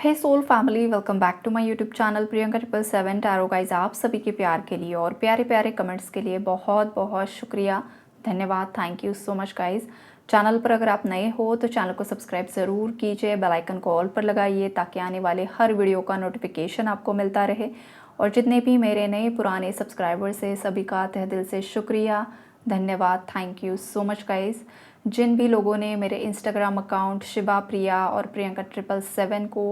Hey soul family, welcome back to my YouTube channel Priyanka 777 tarot guys. आप सभी के प्यार के लिए और प्यारे प्यारे कमेंट्स के लिए बहुत बहुत शुक्रिया, धन्यवाद। Thank you so much guys. Channel पर अगर आप नए हो तो चैनल को सब्सक्राइब ज़रूर कीजिए, बेल आइकन को ऑल पर लगाइए ताकि आने वाले हर वीडियो का नोटिफिकेशन आपको मिलता रहे। और जितने भी मेरे नए पुराने सब्सक्राइबर्स हैं सभी का तहे दिल से शुक्रिया, धन्यवाद। Thank you so much guys. जिन भी लोगों ने मेरे इंस्टाग्राम अकाउंट शिवा प्रिया और प्रियंका 777 को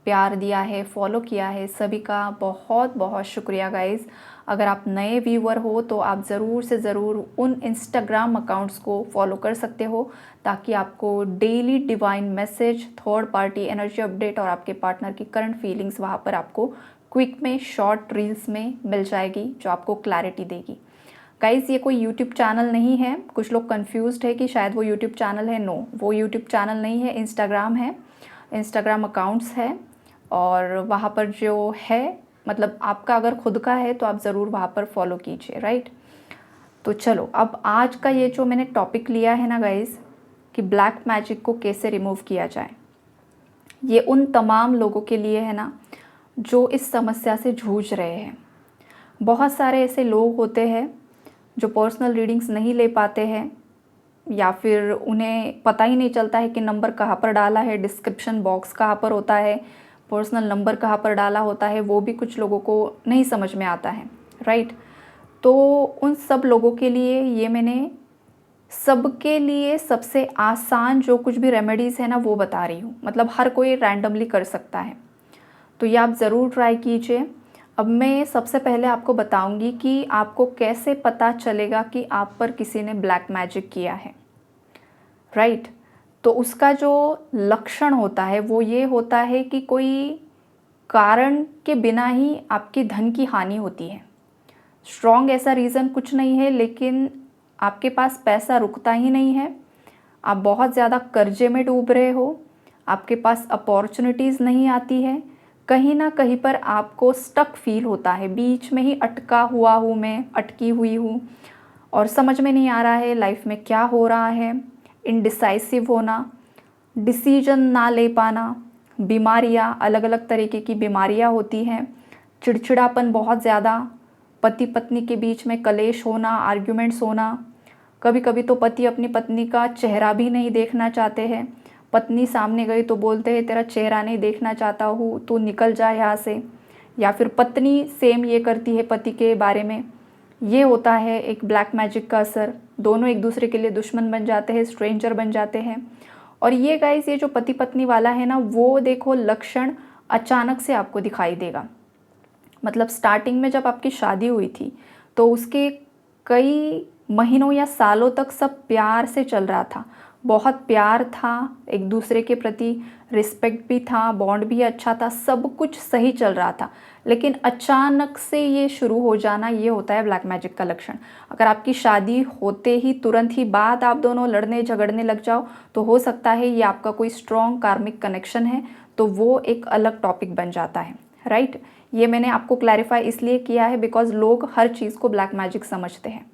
प्यार दिया है, फॉलो किया है, सभी का बहुत बहुत शुक्रिया गाइज़। अगर आप नए व्यूअर हो तो आप ज़रूर से ज़रूर उन इंस्टाग्राम अकाउंट्स को फॉलो कर सकते हो ताकि आपको daily divine message, third party energy update और आपके पार्टनर की करंट फीलिंग्स वहाँ पर आपको क्विक में शॉर्ट रील्स में मिल जाएगी जो आपको क्लैरिटी देगी। गाइज़, ये कोई यूट्यूब चैनल नहीं है। कुछ लोग कंफ्यूज्ड है कि शायद वो यूट्यूब चैनल है। नो, वो यूट्यूब चैनल नहीं है, इंस्टाग्राम है, इंस्टाग्राम अकाउंट्स है। और वहाँ पर जो है मतलब आपका अगर खुद का है तो आप ज़रूर वहाँ पर फॉलो कीजिए, राइट। तो चलो, अब आज का ये जो मैंने टॉपिक लिया है ना गाइज़ कि ब्लैक मैजिक को कैसे रिमूव किया जाए, ये उन तमाम लोगों के लिए है ना जो इस समस्या से जूझ रहे हैं। बहुत सारे ऐसे लोग होते हैं जो पर्सनल रीडिंग्स नहीं ले पाते हैं या फिर उन्हें पता ही नहीं चलता है कि नंबर कहाँ पर डाला है, डिस्क्रिप्शन बॉक्स कहाँ पर होता है, पर्सनल नंबर कहाँ पर डाला होता है, वो भी कुछ लोगों को नहीं समझ में आता है, राइट। तो उन सब लोगों के लिए ये मैंने सबके लिए सबसे आसान जो कुछ भी रेमेडीज़ है ना वो बता रही हूँ। मतलब हर कोई रैंडमली कर सकता है, तो ये आप ज़रूर ट्राई कीजिए। अब मैं सबसे पहले आपको बताऊंगी कि आपको कैसे पता चलेगा कि आप पर किसी ने ब्लैक मैजिक किया है, राइट। तो उसका जो लक्षण होता है वो ये होता है कि कोई कारण के बिना ही आपकी धन की हानि होती है। स्ट्रॉन्ग ऐसा रीज़न कुछ नहीं है, लेकिन आपके पास पैसा रुकता ही नहीं है, आप बहुत ज़्यादा कर्जे में डूब रहे हो, आपके पास अपॉर्चुनिटीज़ नहीं आती है, कहीं ना कहीं पर आपको स्टक फील होता है, बीच में ही अटका हुआ हूँ, मैं अटकी हुई हूँ और समझ में नहीं आ रहा है लाइफ में क्या हो रहा है। इनडिसाइसिव होना, डिसीजन ना ले पाना, बीमारियाँ, अलग अलग तरीके की बीमारियाँ होती हैं, चिड़चिड़ापन बहुत ज़्यादा, पति पत्नी के बीच में कलेश होना, आर्ग्यूमेंट्स होना, कभी कभी तो पति अपनी पत्नी का चेहरा भी नहीं देखना चाहते हैं, पत्नी सामने गई तो बोलते हैं तेरा चेहरा नहीं देखना चाहता हूँ, तू निकल जा यहाँ से। या फिर पत्नी सेम ये करती है पति के बारे में। ये होता है एक ब्लैक मैजिक का असर। दोनों एक दूसरे के लिए दुश्मन बन जाते हैं, स्ट्रेंजर बन जाते हैं। और ये गाइस, ये जो पति पत्नी वाला है ना, वो देखो लक्षण अचानक से आपको दिखाई देगा। मतलब स्टार्टिंग में जब आपकी शादी हुई थी तो उसके कई महीनों या सालों तक सब प्यार से चल रहा था, बहुत प्यार था, एक दूसरे के प्रति रिस्पेक्ट भी था, बॉन्ड भी अच्छा था, सब कुछ सही चल रहा था। लेकिन अचानक से ये शुरू हो जाना, ये होता है ब्लैक मैजिक का लक्षण। अगर आपकी शादी होते ही तुरंत ही बाद आप दोनों लड़ने झगड़ने लग जाओ तो हो सकता है ये आपका कोई स्ट्रॉन्ग कार्मिक कनेक्शन है, तो वो एक अलग टॉपिक बन जाता है, राइट। ये मैंने आपको क्लैरिफाई इसलिए किया है बिकॉज लोग हर चीज़ को ब्लैक मैजिक समझते हैं।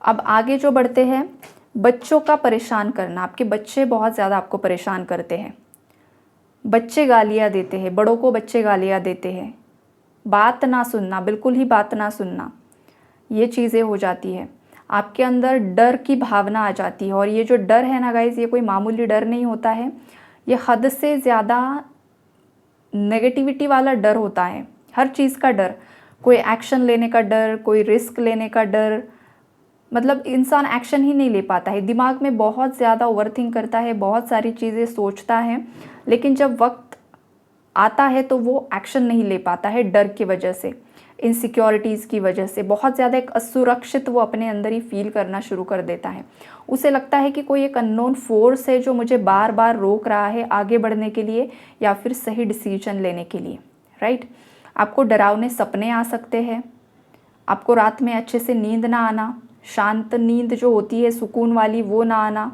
अब आगे जो बढ़ते हैं, बच्चों का परेशान करना। आपके बच्चे बहुत ज़्यादा आपको परेशान करते हैं, बच्चे गालियाँ देते हैं, बड़ों को बच्चे गालियाँ देते हैं, बात ना सुनना, बिल्कुल ही बात ना सुनना, ये चीज़ें हो जाती है। आपके अंदर डर की भावना आ जाती है, और ये जो डर है ना गाइज, ये कोई मामूली डर नहीं होता है, ये हद से ज़्यादा नेगेटिविटी वाला डर होता है। हर चीज़ का डर, कोई एक्शन लेने का डर, कोई रिस्क लेने का डर, मतलब इंसान एक्शन ही नहीं ले पाता है, दिमाग में बहुत ज़्यादा ओवरथिंक करता है, बहुत सारी चीज़ें सोचता है, लेकिन जब वक्त आता है तो वो एक्शन नहीं ले पाता है डर की वजह से, इनसिक्योरिटीज़ की वजह से। बहुत ज़्यादा एक असुरक्षित वो अपने अंदर ही फील करना शुरू कर देता है। उसे लगता है कि कोई एक अननोन फोर्स है जो मुझे बार बार रोक रहा है आगे बढ़ने के लिए या फिर सही डिसीजन लेने के लिए, राइट। आपको डरावने सपने आ सकते हैं, आपको रात में अच्छे से नींद ना आना, शांत नींद जो होती है सुकून वाली वो ना आना,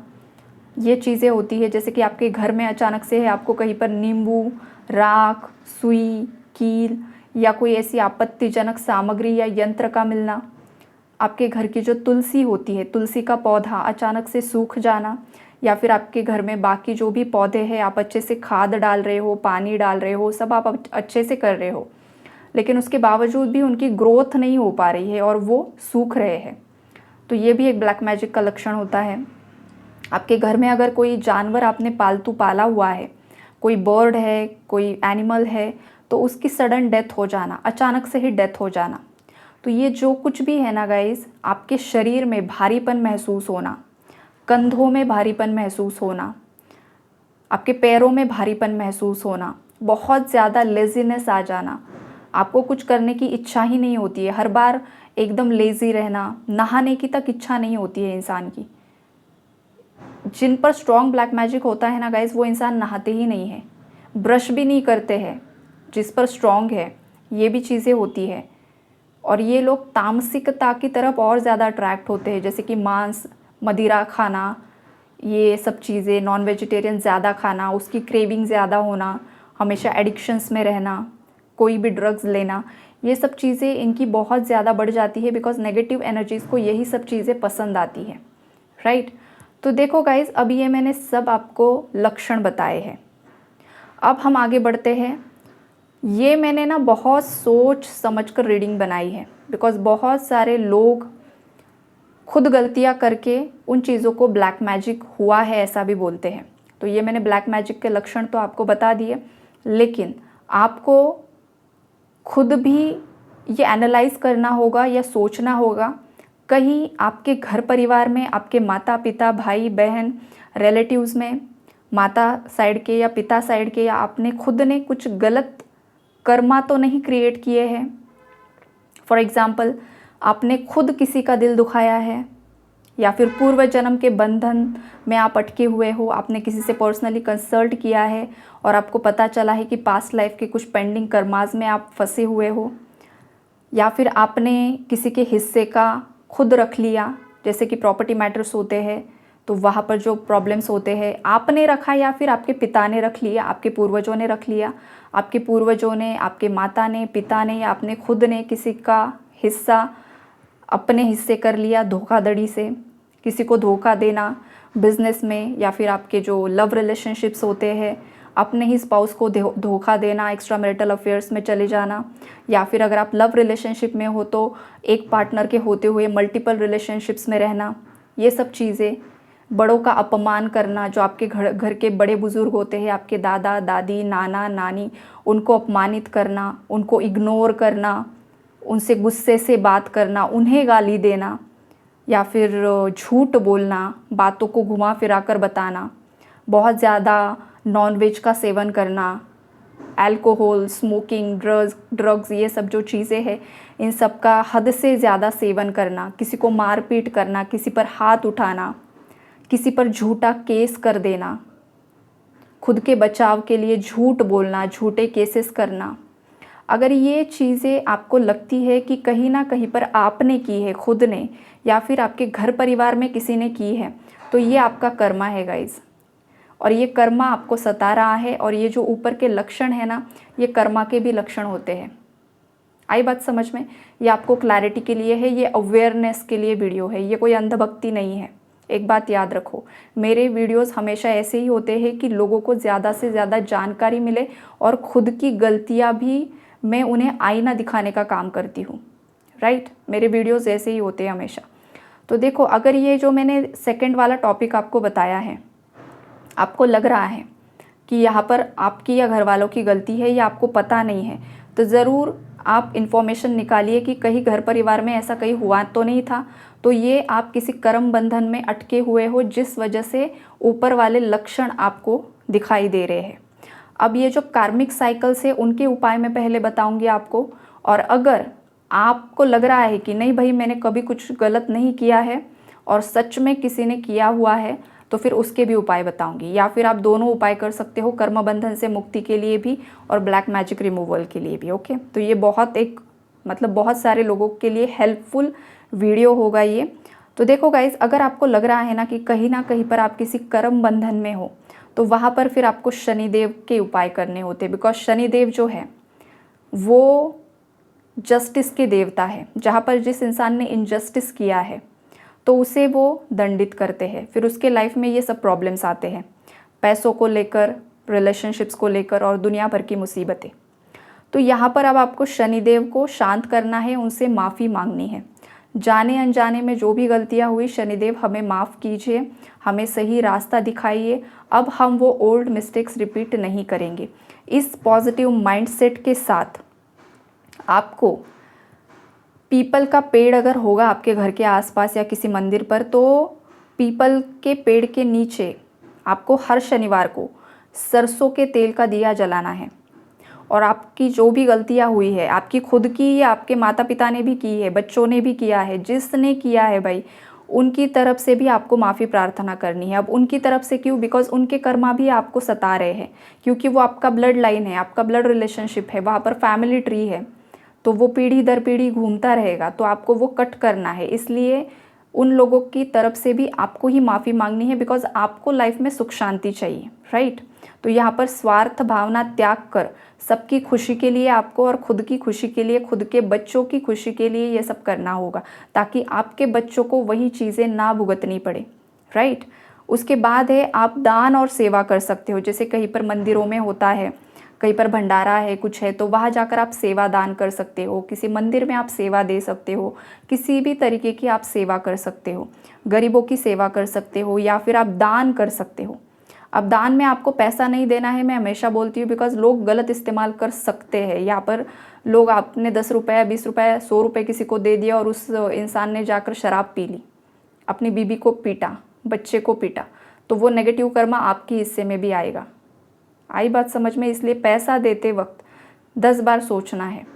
ये चीज़ें होती है। जैसे कि आपके घर में अचानक से है आपको कहीं पर नींबू, राख, सुई, कील या कोई ऐसी आपत्तिजनक सामग्री या यंत्र का मिलना, आपके घर की जो तुलसी होती है, तुलसी का पौधा अचानक से सूख जाना, या फिर आपके घर में बाकी जो भी पौधे हैं आप अच्छे से खाद डाल रहे हो, पानी डाल रहे हो, सब आप अच्छे से कर रहे हो, लेकिन उसके बावजूद भी उनकी ग्रोथ नहीं हो पा रही है और वो सूख रहे हैं, तो ये भी एक ब्लैक मैजिक का लक्षण होता है। आपके घर में अगर कोई जानवर आपने पालतू पाला हुआ है, कोई बर्ड है, कोई एनिमल है, तो उसकी सडन डेथ हो जाना, अचानक से ही डेथ हो जाना, तो ये जो कुछ भी है ना गाइस, आपके शरीर में भारीपन महसूस होना, कंधों में भारीपन महसूस होना, आपके पैरों में भारीपन महसूस होना, बहुत ज़्यादा लेज़ीनेस आ जाना, आपको कुछ करने की इच्छा ही नहीं होती है, हर बार एकदम लेज़ी रहना, नहाने की तक इच्छा नहीं होती है इंसान की। जिन पर स्ट्रॉन्ग ब्लैक मैजिक होता है ना गाइस, वो इंसान नहाते ही नहीं है, ब्रश भी नहीं करते हैं। जिस पर स्ट्रॉन्ग है ये भी चीज़ें होती है, और ये लोग तामसिकता की तरफ और ज़्यादा अट्रैक्ट होते हैं, जैसे कि मांस, मदिरा खाना, ये सब चीज़ें, नॉन वेजिटेरियन ज़्यादा खाना, उसकी क्रेविंग ज़्यादा होना, हमेशा एडिक्शंस में रहना, कोई भी ड्रग्स लेना, ये सब चीज़ें इनकी बहुत ज़्यादा बढ़ जाती है, बिकॉज नेगेटिव एनर्जीज़ को यही सब चीज़ें पसंद आती है, राइट। तो देखो गाइज, अब ये मैंने सब आपको लक्षण बताए हैं। अब हम आगे बढ़ते हैं। ये मैंने ना बहुत सोच समझ कर रीडिंग बनाई है, बिकॉज बहुत सारे लोग खुद गलतियाँ करके उन चीज़ों को ब्लैक मैजिक हुआ है ऐसा भी बोलते हैं। तो ये मैंने ब्लैक मैजिक के लक्षण तो आपको बता दिए, लेकिन आपको खुद भी ये एनालाइज करना होगा या सोचना होगा, कहीं आपके घर परिवार में, आपके माता पिता, भाई बहन, रिलेटिव्स में, माता साइड के या पिता साइड के, या आपने खुद ने कुछ गलत कर्मा तो नहीं क्रिएट किए हैं। फॉर एग्ज़ाम्पल, आपने खुद किसी का दिल दुखाया है, या फिर पूर्व जन्म के बंधन में आप अटके हुए हो, आपने किसी से पर्सनली कंसल्ट किया है और आपको पता चला है कि पास्ट लाइफ के कुछ पेंडिंग कर्मास में आप फंसे हुए हो, या फिर आपने किसी के हिस्से का खुद रख लिया, जैसे कि प्रॉपर्टी मैटर्स होते हैं, तो वहाँ पर जो प्रॉब्लम्स होते हैं आपने रखा या फिर आपके पिता ने रख लिया, आपके पूर्वजों ने रख लिया, आपके पूर्वजों ने, आपके माता ने, पिता ने, या आपने खुद ने किसी का हिस्सा अपने हिस्से कर लिया धोखाधड़ी से, किसी को धोखा देना बिजनेस में, या फिर आपके जो लव रिलेशनशिप्स होते हैं अपने ही स्पाउस को धोखा देना, एक्स्ट्रा मैरिटल अफेयर्स में चले जाना, या फिर अगर आप लव रिलेशनशिप में हो तो एक पार्टनर के होते हुए मल्टीपल रिलेशनशिप्स में रहना, ये सब चीज़ें, बड़ों का अपमान करना, जो आपके घर के बड़े बुजुर्ग होते हैं, आपके दादा दादी, नाना नानी, उनको अपमानित करना, उनको इग्नोर करना, उनसे गुस्से से बात करना, उन्हें गाली देना, या फिर झूठ बोलना, बातों को घुमा फिरा कर बताना, बहुत ज़्यादा नॉनवेज का सेवन करना, अल्कोहल, स्मोकिंग, ड्रग्स, ये सब जो चीज़ें हैं इन सब का हद से ज़्यादा सेवन करना, किसी को मारपीट करना, किसी पर हाथ उठाना, किसी पर झूठा केस कर देना, खुद के बचाव के लिए झूठ बोलना, झूठे केसेस करना। अगर ये चीज़ें आपको लगती है कि कहीं ना कहीं पर आपने की है, खुद ने, या फिर आपके घर परिवार में किसी ने की है, तो ये आपका कर्मा है गाइज, और ये कर्मा आपको सता रहा है। और ये जो ऊपर के लक्षण है ना, ये कर्मा के भी लक्षण होते हैं। आई बात समझ में? ये आपको क्लैरिटी के लिए है, ये अवेयरनेस के लिए वीडियो है, ये कोई अंधभक्ति नहीं है। एक बात याद रखो, मेरे वीडियोस हमेशा ऐसे ही होते हैं कि लोगों को ज़्यादा से ज़्यादा जानकारी मिले, और खुद की गलतियाँ भी मैं उन्हें आईना दिखाने का काम करती हूँ, राइट। मेरे वीडियोस ऐसे ही होते हैं हमेशा। तो देखो, अगर ये जो मैंने सेकंड वाला टॉपिक आपको बताया है, आपको लग रहा है कि यहाँ पर आपकी या घर वालों की गलती है, या आपको पता नहीं है, तो ज़रूर आप इन्फॉर्मेशन निकालिए कि कहीं घर परिवार में ऐसा कहीं हुआ तो नहीं था। तो ये आप किसी कर्म बंधन में अटके हुए हो, जिस वजह से ऊपर वाले लक्षण आपको दिखाई दे रहे हैं। अब ये जो कार्मिक साइकिल्स है उनके उपाय मैं पहले बताऊंगी आपको, और अगर आपको लग रहा है कि नहीं भाई मैंने कभी कुछ गलत नहीं किया है और सच में किसी ने किया हुआ है, तो फिर उसके भी उपाय बताऊंगी। या फिर आप दोनों उपाय कर सकते हो, कर्म बंधन से मुक्ति के लिए भी और ब्लैक मैजिक रिमूवल के लिए भी। ओके, तो ये बहुत सारे लोगों के लिए हेल्पफुल वीडियो होगा ये। तो देखो गाइज, अगर आपको लग रहा है ना कहीं पर आप किसी कर्म बंधन में हो, तो वहाँ पर फिर आपको शनिदेव के उपाय करने होते हैं। बिकॉज शनिदेव जो है वो जस्टिस के देवता है। जहाँ पर जिस इंसान ने इनजस्टिस किया है, तो उसे वो दंडित करते हैं। फिर उसके लाइफ में ये सब प्रॉब्लम्स आते हैं, पैसों को लेकर, रिलेशनशिप्स को लेकर और दुनिया भर की मुसीबतें। तो यहाँ पर अब आपको शनिदेव को शांत करना है, उनसे माफ़ी मांगनी है। जाने अनजाने में जो भी गलतियाँ हुई, शनिदेव हमें माफ़ कीजिए, हमें सही रास्ता दिखाइए, अब हम वो ओल्ड मिस्टेक्स रिपीट नहीं करेंगे। इस पॉजिटिव माइंडसेट के साथ आपको पीपल का पेड़ अगर होगा आपके घर के आसपास या किसी मंदिर पर, तो पीपल के पेड़ के नीचे आपको हर शनिवार को सरसों के तेल का दिया जलाना है। और आपकी जो भी गलतियाँ हुई है, आपकी खुद की या आपके माता पिता ने भी की है, बच्चों ने भी किया है, जिसने किया है भाई, उनकी तरफ से भी आपको माफ़ी प्रार्थना करनी है। अब उनकी तरफ से क्यों? बिकॉज उनके कर्मा भी आपको सता रहे हैं, क्योंकि वो आपका ब्लड लाइन है, आपका ब्लड रिलेशनशिप है, वहाँ पर फैमिली ट्री है, तो वो पीढ़ी दर पीढ़ी घूमता रहेगा, तो आपको वो कट करना है। इसलिए उन लोगों की तरफ से भी आपको ही माफ़ी मांगनी है, बिकॉज आपको लाइफ में सुख शांति चाहिए, राइट। तो यहाँ पर स्वार्थ भावना त्याग कर सबकी खुशी के लिए आपको, और खुद की खुशी के लिए, खुद के बच्चों की खुशी के लिए ये सब करना होगा, ताकि आपके बच्चों को वही चीज़ें ना भुगतनी पड़े, राइट। उसके बाद है आप दान और सेवा कर सकते हो। जैसे कहीं पर मंदिरों में होता है, कहीं पर भंडारा है, कुछ है, तो वहाँ जाकर आप सेवा दान कर सकते हो। किसी मंदिर में आप सेवा दे सकते हो, किसी भी तरीके की आप सेवा कर सकते हो, गरीबों की सेवा कर सकते हो, या फिर आप दान कर सकते हो। अब दान में आपको पैसा नहीं देना है, मैं हमेशा बोलती हूँ, बिकॉज लोग गलत इस्तेमाल कर सकते हैं। यहाँ पर लोग, आपने 10 रुपये, 20 रुपये, 100 रुपये किसी को दे दिया और उस इंसान ने जाकर शराब पी ली, अपनी बीबी को पीटा, बच्चे को पीटा, तो वो नेगेटिव कर्मा आपके हिस्से में भी आएगा। आई बात समझ में? इसलिए पैसा देते वक्त 10 बार सोचना है।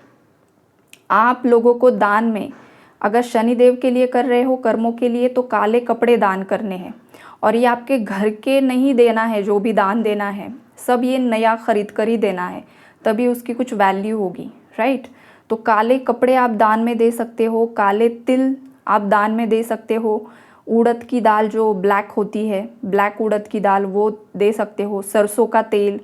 आप लोगों को दान में, अगर शनिदेव के लिए कर रहे हो, कर्मों के लिए, तो काले कपड़े दान करने हैं। और ये आपके घर के नहीं देना है, जो भी दान देना है सब ये नया खरीद कर ही देना है, तभी उसकी कुछ वैल्यू होगी, राइट। तो काले कपड़े आप दान में दे सकते हो, काले तिल आप दान में दे सकते हो, उड़द की दाल जो ब्लैक होती है, ब्लैक उड़द की दाल, वो दे सकते हो, सरसों का तेल,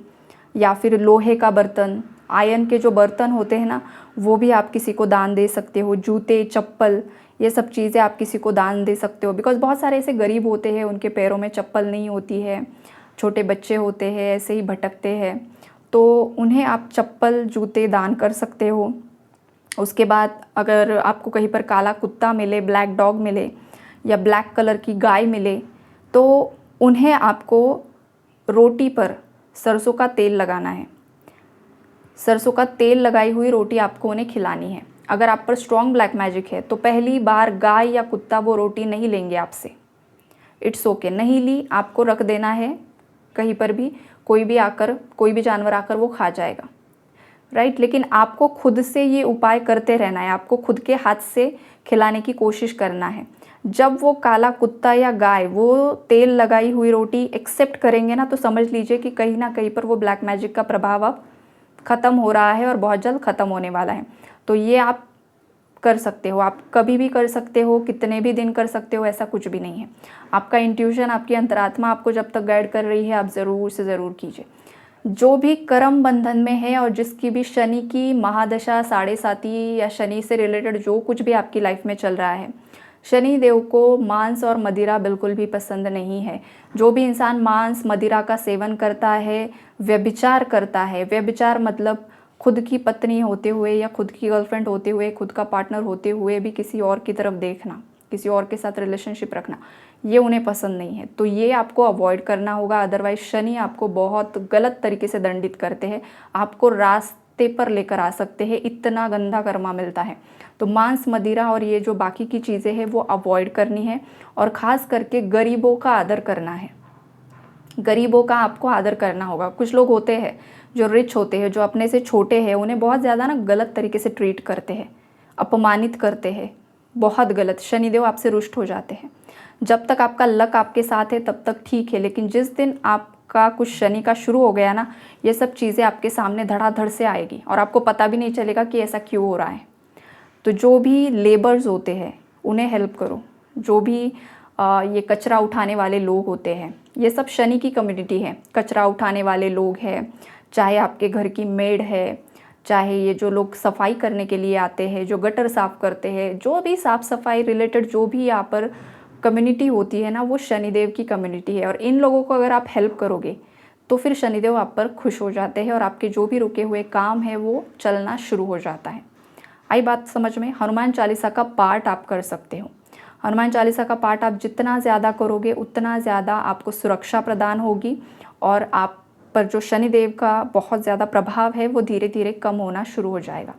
या फिर लोहे का बर्तन, आयरन के जो बर्तन होते हैं ना, वो भी आप किसी को दान दे सकते हो। जूते, चप्पल, ये सब चीज़ें आप किसी को दान दे सकते हो, बिकॉज बहुत सारे ऐसे गरीब होते हैं, उनके पैरों में चप्पल नहीं होती है, छोटे बच्चे होते हैं, ऐसे ही भटकते हैं, तो उन्हें आप चप्पल, जूते दान कर सकते हो। उसके बाद अगर आपको कहीं पर काला कुत्ता मिले, ब्लैक डॉग मिले, या ब्लैक कलर की गाय मिले, तो उन्हें आपको रोटी पर सरसों का तेल लगाना है। सरसों का तेल लगाई हुई रोटी आपको उन्हें खिलानी है। अगर आप पर स्ट्रॉन्ग ब्लैक मैजिक है तो पहली बार गाय या कुत्ता वो रोटी नहीं लेंगे आपसे, इट्स ओके, नहीं ली, आपको रख देना है कहीं पर भी, कोई भी जानवर आकर वो खा जाएगा, राइट। लेकिन आपको खुद से ये उपाय करते रहना है, आपको खुद के हाथ से खिलाने की कोशिश करना है। जब वो काला कुत्ता या गाय वो तेल लगाई हुई रोटी एक्सेप्ट करेंगे ना, तो समझ लीजिए कि कहीं ना कहीं पर वो ब्लैक मैजिक का प्रभाव अब ख़त्म हो रहा है और बहुत जल्द ख़त्म होने वाला है। तो ये आप कर सकते हो, आप कभी भी कर सकते हो, कितने भी दिन कर सकते हो, ऐसा कुछ भी नहीं है। आपका इंट्यूशन, आपकी अंतरात्मा आपको जब तक गाइड कर रही है, आप ज़रूर से ज़रूर कीजिए। जो भी कर्म बंधन में है और जिसकी भी शनि की महादशा, साढ़े साती या शनि से रिलेटेड जो कुछ भी आपकी लाइफ में चल रहा है, शनि देव को मांस और मदिरा बिल्कुल भी पसंद नहीं है। जो भी इंसान मांस मदिरा का सेवन करता है, व्यभिचार करता है, व्यभिचार मतलब खुद की पत्नी होते हुए या खुद की गर्लफ्रेंड होते हुए, खुद का पार्टनर होते हुए भी किसी और की तरफ देखना, किसी और के साथ रिलेशनशिप रखना, ये उन्हें पसंद नहीं है। तो ये आपको अवॉइड करना होगा, अदरवाइज शनि आपको बहुत गलत तरीके से दंडित करते हैं, आपको रास्ते पर लेकर आ सकते हैं, इतना गंदा कर्मा मिलता है। तो मांस मदिरा और ये जो बाकी की चीज़ें हैं वो अवॉइड करनी है, और ख़ास करके गरीबों का आदर करना है। गरीबों का आपको आदर करना होगा। कुछ लोग होते हैं जो रिच होते हैं, जो अपने से छोटे हैं, उन्हें बहुत ज़्यादा ना गलत तरीके से ट्रीट करते हैं, अपमानित करते हैं, बहुत गलत। शनिदेव आपसे रुष्ट हो जाते हैं। जब तक आपका लक आपके साथ है तब तक ठीक है, लेकिन जिस दिन आपका कुछ शनि का शुरू हो गया ना, ये सब चीज़ें आपके सामने धड़ाधड़ से आएगी और आपको पता भी नहीं चलेगा कि ऐसा क्यों हो रहा है। तो जो भी लेबर्स होते हैं उन्हें हेल्प करो, जो भी ये कचरा उठाने वाले लोग होते हैं, ये सब शनि की कम्युनिटी है। कचरा उठाने वाले लोग हैं, चाहे आपके घर की मेड है, चाहे ये जो लोग सफाई करने के लिए आते हैं, जो गटर साफ़ करते हैं, जो भी साफ़ सफाई रिलेटेड जो भी यहाँ पर कम्युनिटी होती है ना, वो शनिदेव की कम्युनिटी है, और इन लोगों को अगर आप हेल्प करोगे तो फिर शनिदेव आप पर खुश हो जाते हैं और आपके जो भी रुके हुए काम है वो चलना शुरू हो जाता है। आई बात समझ में? हनुमान चालीसा का पाठ आप कर सकते हो। हनुमान चालीसा का पाठ आप जितना ज़्यादा करोगे उतना ज़्यादा आपको सुरक्षा प्रदान होगी, और आप पर जो शनिदेव का बहुत ज़्यादा प्रभाव है वो धीरे धीरे कम होना शुरू हो जाएगा।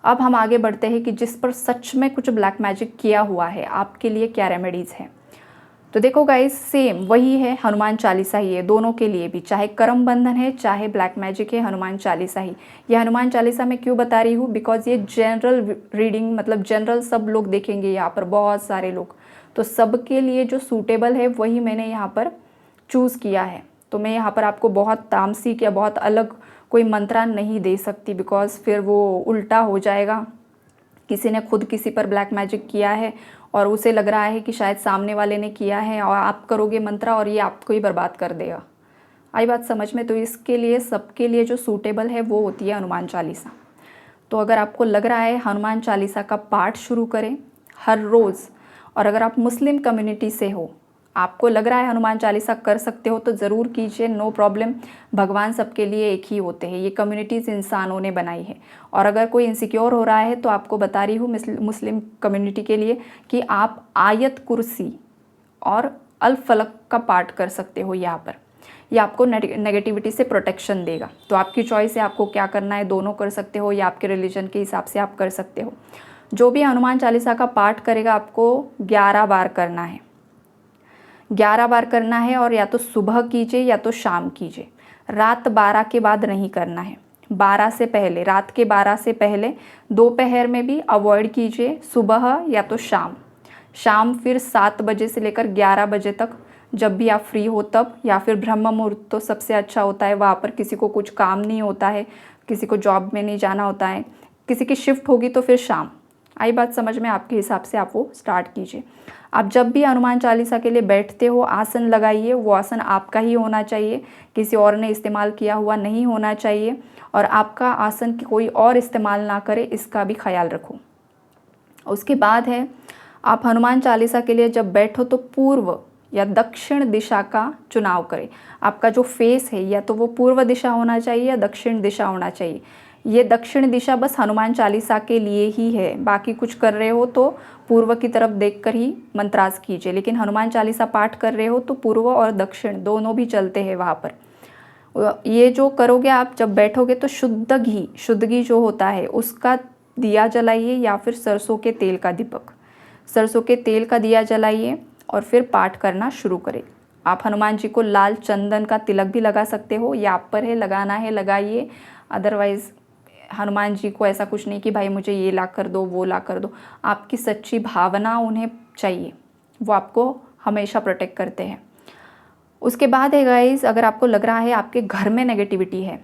अब हम आगे बढ़ते हैं कि जिस पर सच में कुछ ब्लैक मैजिक किया हुआ है, आपके लिए क्या रेमेडीज़ हैं। तो देखो गाइस, सेम वही है, हनुमान चालीसा ही है दोनों के लिए भी, चाहे करम बंधन है चाहे ब्लैक मैजिक है, हनुमान चालीसा ही। ये हनुमान चालीसा मैं क्यों बता रही हूँ, बिकॉज ये जनरल रीडिंग, मतलब जनरल सब लोग देखेंगे यहाँ पर, बहुत सारे लोग, तो सबके लिए जो सूटेबल है वही मैंने यहाँ पर चूज़ किया है। तो मैं यहाँ पर आपको बहुत तामसिक या बहुत अलग कोई मंत्रा नहीं दे सकती, बिकॉज फिर वो उल्टा हो जाएगा। किसी ने खुद किसी पर ब्लैक मैजिक किया है और उसे लग रहा है कि शायद सामने वाले ने किया है, और आप करोगे मंत्रा और ये आपको ही बर्बाद कर देगा। आई बात समझ में? तो इसके लिए सबके लिए जो सूटेबल है वो होती है हनुमान चालीसा। तो अगर आपको लग रहा है हनुमान चालीसा का पाठ शुरू करें हर रोज़, और अगर आप मुस्लिम कम्युनिटी से हो, आपको लग रहा है हनुमान चालीसा कर सकते हो, तो ज़रूर कीजिए, नो प्रॉब्लम। भगवान सबके लिए एक ही होते हैं, ये कम्युनिटीज़ इंसानों ने बनाई है। और अगर कोई इनसिक्योर हो रहा है तो आपको बता रही हूँ मुस्लिम कम्युनिटी के लिए कि आप आयत कुर्सी और अल फलक का पाठ कर सकते हो यहाँ पर। ये आपको नेगेटिविटी से प्रोटेक्शन देगा। तो आपकी चॉइस है आपको क्या करना है, दोनों कर सकते हो या आपके रिलीजन के हिसाब से आप कर सकते हो। जो भी हनुमान चालीसा का पाठ करेगा आपको 11 बार करना है, 11 बार करना है, और या तो सुबह कीजिए या तो शाम कीजिए। रात 12 के बाद नहीं करना है, 12 से पहले, रात के 12 से पहले, दोपहर में भी अवॉइड कीजिए, सुबह या तो शाम फिर 7 बजे से लेकर 11 बजे तक, जब भी आप फ्री हो तब, या फिर ब्रह्म मुहूर्त तो सबसे अच्छा होता है, वहाँ पर किसी को कुछ काम नहीं होता है, किसी को जॉब में नहीं जाना होता है, किसी की शिफ्ट होगी तो फिर शाम। आई बात समझ में? आपके हिसाब से आप वो स्टार्ट कीजिए। आप जब भी हनुमान चालीसा के लिए बैठते हो आसन लगाइए, वो आसन आपका ही होना चाहिए, किसी और ने इस्तेमाल किया हुआ नहीं होना चाहिए, और आपका आसन कोई और इस्तेमाल ना करे, इसका भी ख्याल रखो। उसके बाद है, आप हनुमान चालीसा के लिए जब बैठो तो पूर्व या दक्षिण दिशा का चुनाव करें। आपका जो फेस है या तो वो पूर्व दिशा होना चाहिए या दक्षिण दिशा होना चाहिए। ये दक्षिण दिशा बस हनुमान चालीसा के लिए ही है, बाकी कुछ कर रहे हो तो पूर्व की तरफ देखकर ही मंत्रास कीजिए, लेकिन हनुमान चालीसा पाठ कर रहे हो तो पूर्व और दक्षिण दोनों भी चलते हैं वहाँ पर। ये जो करोगे आप जब बैठोगे तो शुद्ध घी जो होता है उसका दिया जलाइए, या फिर सरसों के तेल का दीपक, सरसों के तेल का दिया जलाइए और फिर पाठ करना शुरू करें। आप हनुमान जी को लाल चंदन का तिलक भी लगा सकते हो, ये आप पर है, लगाना है लगाइए। अदरवाइज़ हनुमान जी को ऐसा कुछ नहीं कि भाई मुझे ये ला कर दो वो ला कर दो, आपकी सच्ची भावना उन्हें चाहिए, वो आपको हमेशा प्रोटेक्ट करते हैं। उसके बाद है गाइस, अगर आपको लग रहा है आपके घर में नेगेटिविटी है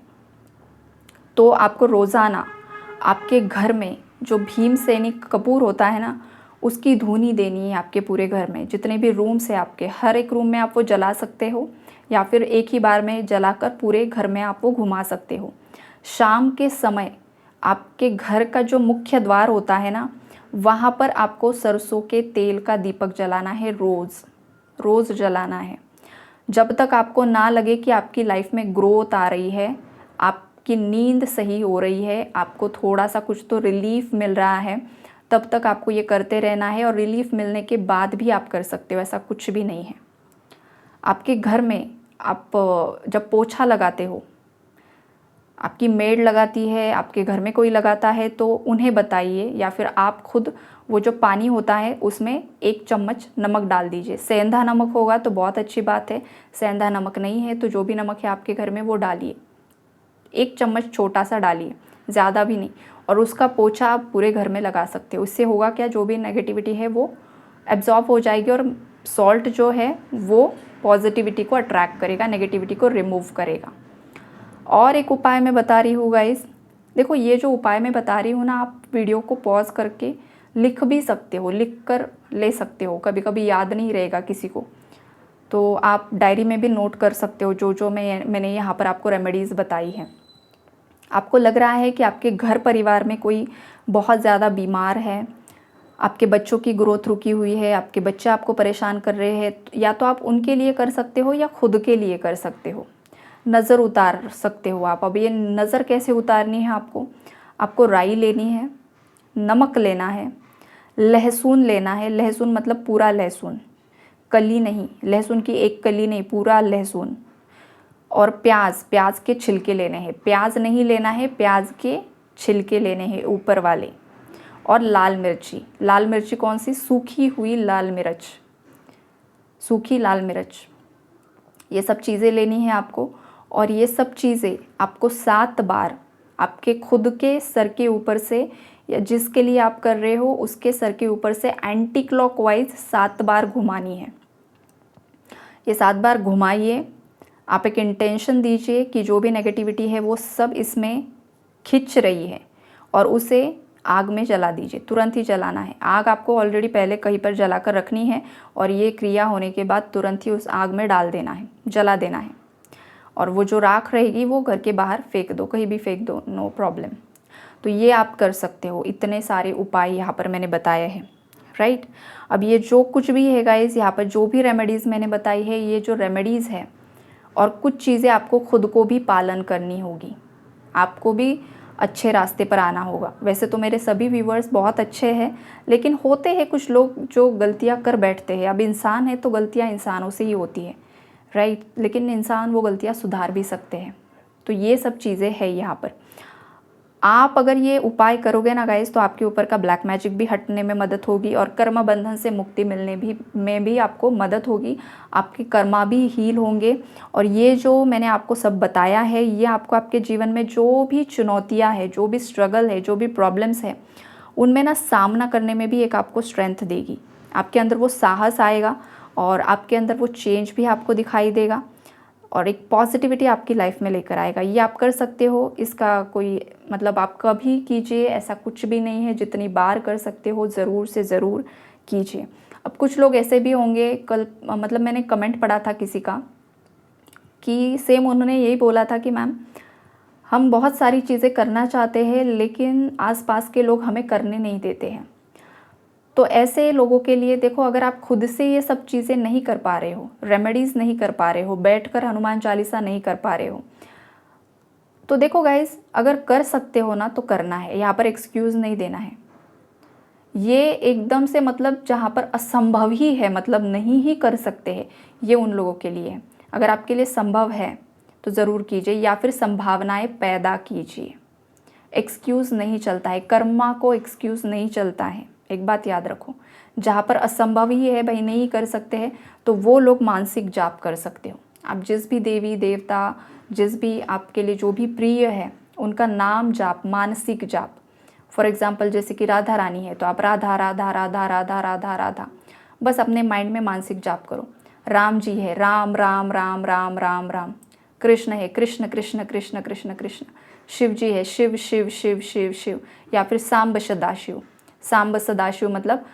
तो आपको रोज़ाना आपके घर में जो भीमसेनी कपूर होता है ना, उसकी धूनी देनी है आपके पूरे घर में। जितने भी रूम्स है आपके, हर एक रूम में आप वो जला सकते हो, या फिर एक ही बार में जलाकर पूरे घर में आप वो घुमा सकते हो। शाम के समय आपके घर का जो मुख्य द्वार होता है ना, वहाँ पर आपको सरसों के तेल का दीपक जलाना है, रोज़ जलाना है। जब तक आपको ना लगे कि आपकी लाइफ में ग्रोथ आ रही है, आपकी नींद सही हो रही है, आपको थोड़ा सा कुछ तो रिलीफ मिल रहा है, तब तक आपको ये करते रहना है। और रिलीफ मिलने के बाद भी आप कर सकते हो, ऐसा कुछ भी नहीं है। आपके घर में आप जब पोछा लगाते हो, आपकी मेड लगाती है, आपके घर में कोई लगाता है तो उन्हें बताइए, या फिर आप खुद वो जो पानी होता है उसमें 1 चम्मच नमक डाल दीजिए। सेंधा नमक होगा तो बहुत अच्छी बात है, सेंधा नमक नहीं है तो जो भी नमक है आपके घर में वो डालिए, 1 चम्मच छोटा सा डालिए, ज़्यादा भी नहीं। और उसका पोछा आप पूरे घर में लगा सकते हो। इससे होगा क्या, जो भी नेगेटिविटी है वो एब्जॉर्ब हो जाएगी, और सॉल्ट जो है वो पॉजिटिविटी को अट्रैक्ट करेगा, नेगेटिविटी को रिमूव करेगा। और एक उपाय मैं बता रही हूँ गाइस, देखो ये जो उपाय मैं बता रही हूँ ना, आप वीडियो को पॉज करके लिख भी सकते हो, लिख कर ले सकते हो, कभी कभी याद नहीं रहेगा किसी को तो आप डायरी में भी नोट कर सकते हो जो मैंने यहाँ पर आपको रेमेडीज़ बताई हैं। आपको लग रहा है कि आपके घर परिवार में कोई बहुत ज़्यादा बीमार है, आपके बच्चों की ग्रोथ रुकी हुई है, आपके बच्चे आपको परेशान कर रहे हैं, या तो आप उनके लिए कर सकते हो या खुद के लिए कर सकते हो। नज़र उतार सकते हो आप। अब ये नज़र कैसे उतारनी है आपको? आपको राई लेनी है, नमक लेना है, लहसुन लेना है। लहसुन मतलब पूरा लहसुन, कली नहीं, लहसुन की एक कली नहीं, पूरा लहसुन। और प्याज, प्याज के छिलके लेने हैं। प्याज नहीं लेना है, प्याज के छिलके लेने हैं ऊपर वाले। और लाल मिर्ची, लाल मिर्ची कौन सी? सूखी हुई लाल मिर्च, सूखी लाल मिर्च। ये सब चीज़ें लेनी है आपको। और ये सब चीज़ें आपको 7 बार आपके खुद के सर के ऊपर से, या जिसके लिए आप कर रहे हो उसके सर के ऊपर से एंटी क्लॉकवाइज 7 बार घुमानी है। ये 7 बार घुमाइए। आप एक इंटेंशन दीजिए कि जो भी नेगेटिविटी है वो सब इसमें खिंच रही है, और उसे आग में जला दीजिए। तुरंत ही जलाना है। आग आपको ऑलरेडी पहले कहीं पर जला कर रखनी है, और ये क्रिया होने के बाद तुरंत ही उस आग में डाल देना है, जला देना है। और वो जो राख रहेगी वो घर के बाहर फेंक दो, कहीं भी फेंक दो, नो प्रॉब्लम। तो ये आप कर सकते हो। इतने सारे उपाय यहाँ पर मैंने बताए हैं, राइट। अब ये जो कुछ भी है गाइस, यहाँ पर जो भी रेमेडीज़ मैंने बताई है, ये जो रेमेडीज़ है, और कुछ चीज़ें आपको खुद को भी पालन करनी होगी, आपको भी अच्छे रास्ते पर आना होगा। वैसे तो मेरे सभी व्यूवर्स बहुत अच्छे हैं, लेकिन होते हैं कुछ लोग जो गलतियाँ कर बैठते हैं। अब इंसान है तो गलतियाँ इंसानों से ही होती है, राइट। लेकिन इंसान वो गलतियाँ सुधार भी सकते हैं। तो ये सब चीज़ें हैं यहाँ पर। आप अगर ये उपाय करोगे ना गाइस, तो आपके ऊपर का ब्लैक मैजिक भी हटने में मदद होगी, और कर्म बंधन से मुक्ति मिलने में भी आपको मदद होगी। आपके कर्मा भी हील होंगे। और ये जो मैंने आपको सब बताया है, ये आपको आपके जीवन में जो भी चुनौतियाँ हैं, जो भी स्ट्रगल है, जो भी प्रॉब्लम्स है, उनमें ना सामना करने में भी एक आपको स्ट्रेंथ देगी। आपके अंदर वो साहस आएगा, और आपके अंदर वो चेंज भी आपको दिखाई देगा, और एक पॉजिटिविटी आपकी लाइफ में लेकर आएगा। ये आप कर सकते हो। इसका कोई मतलब आप कभी कीजिए, ऐसा कुछ भी नहीं है। जितनी बार कर सकते हो ज़रूर से ज़रूर कीजिए। अब कुछ लोग ऐसे भी होंगे, कल मतलब मैंने कमेंट पढ़ा था किसी का कि सेम उन्होंने यही बोला था कि मैम हम बहुत सारी चीज़ें करना चाहते हैं, लेकिन आसपास के लोग हमें करने नहीं देते हैं। तो ऐसे लोगों के लिए देखो, अगर आप खुद से ये सब चीज़ें नहीं कर पा रहे हो, रेमेडीज़ नहीं कर पा रहे हो, बैठकर हनुमान चालीसा नहीं कर पा रहे हो, तो देखो गाइस, अगर कर सकते हो ना तो करना है। यहाँ पर एक्सक्यूज़ नहीं देना है। ये एकदम से मतलब जहाँ पर असंभव ही है, मतलब नहीं ही कर सकते हैं, ये उन लोगों के लिए है। अगर आपके लिए संभव है तो ज़रूर कीजिए, या फिर संभावनाएं पैदा कीजिए। एक्सक्यूज़ नहीं चलता है, कर्मा को एक्सक्यूज़ नहीं चलता है। एक बात याद रखो, जहाँ पर असंभव ही है भाई, नहीं कर सकते हैं, तो वो लोग मानसिक जाप कर सकते हो। आप जिस भी देवी देवता, जिस भी आपके लिए जो भी प्रिय है, उनका नाम जाप, मानसिक जाप। फॉर एग्जाम्पल जैसे कि राधा रानी है, तो आप राधा राधा राधा राधा राधा राधा बस अपने माइंड में मानसिक जाप करो। राम जी है, राम राम राम राम राम राम। कृष्ण है, कृष्ण कृष्ण कृष्ण कृष्ण कृष्ण। शिव जी है, शिव शिव शिव शिव शिव। या फिर सांब सदाशिव। सांब सदाशिव मतलब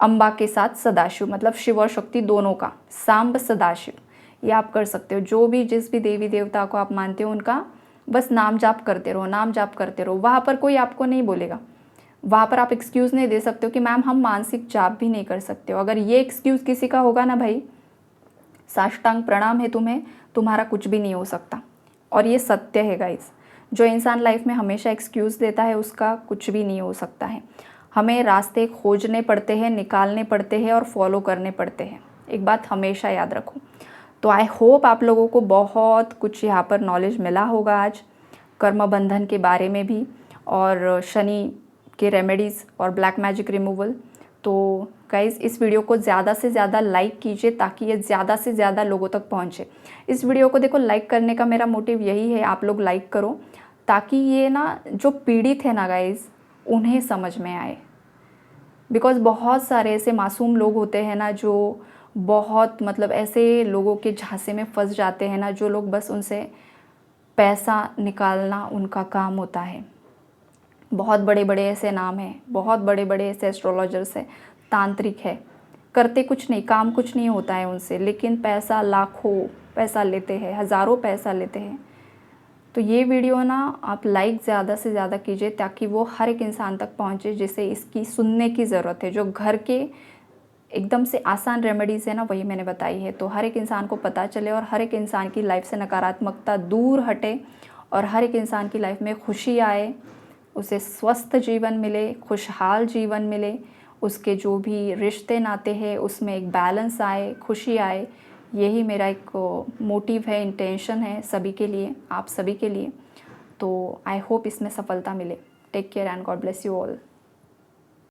अम्बा के साथ सदाशिव, मतलब शिव और शक्ति दोनों का, सांब सदाशिव। ये आप कर सकते हो। जो भी जिस भी देवी देवता को आप मानते हो, उनका बस नाम जाप करते रहो, नाम जाप करते रहो। वहाँ पर कोई आपको नहीं बोलेगा। वहाँ पर आप एक्सक्यूज़ नहीं दे सकते हो कि मैम हम मानसिक जाप भी नहीं कर सकते हो। अगर ये एक्सक्यूज़ किसी का होगा ना भाई, साष्टांग प्रणाम है तुम्हें, तुम्हारा कुछ भी नहीं हो सकता। और ये सत्य है गाइस। जो इंसान लाइफ में हमेशा एक्सक्यूज़ देता है, उसका कुछ भी नहीं हो सकता है। हमें रास्ते खोजने पड़ते हैं, निकालने पड़ते हैं, और फॉलो करने पड़ते हैं। एक बात हमेशा याद रखो। तो आई होप आप लोगों को बहुत कुछ यहाँ पर नॉलेज मिला होगा आज, कर्म बंधन के बारे में भी, और शनि के रेमेडीज़ और ब्लैक मैजिक रिमूवल। तो गाइज़, इस वीडियो को ज़्यादा से ज़्यादा लाइक कीजिए, ताकि ये ज़्यादा से ज़्यादा लोगों तक पहुँचे। इस वीडियो को देखो, लाइक करने का मेरा मोटिव यही है, आप लोग लाइक करो, ताकि ये ना जो पीड़ित है ना गाइज़, उन्हें समझ में आए। बिकॉज़ बहुत सारे ऐसे मासूम लोग होते हैं ना, जो बहुत मतलब ऐसे लोगों के झांसे में फंस जाते हैं ना, जो लोग बस उनसे पैसा निकालना उनका काम होता है। बहुत बड़े बड़े ऐसे नाम हैं, बहुत बड़े बड़े ऐसे एस्ट्रोलॉजर्स हैं, तांत्रिक है, करते कुछ नहीं, काम कुछ नहीं होता है उनसे, लेकिन पैसा लाखों पैसा लेते हैं, हज़ारों पैसा लेते हैं। तो ये वीडियो ना आप लाइक ज़्यादा से ज़्यादा कीजिए ताकि वो हर एक इंसान तक पहुँचे जिसे इसकी सुनने की ज़रूरत है। जो घर के एकदम से आसान रेमेडीज़ है ना, वही मैंने बताई है। तो हर एक इंसान को पता चले और हर एक इंसान की लाइफ से नकारात्मकता दूर हटे और हर एक इंसान की लाइफ में खुशी आए, उसे स्वस्थ जीवन मिले, खुशहाल जीवन मिले, उसके जो भी रिश्ते नाते हैं उसमें एक बैलेंस आए, खुशी आए। यही मेरा एक मोटिव है, इंटेंशन है सभी के लिए, आप सभी के लिए। तो आई होप इसमें सफलता मिले। Take care and God bless you all.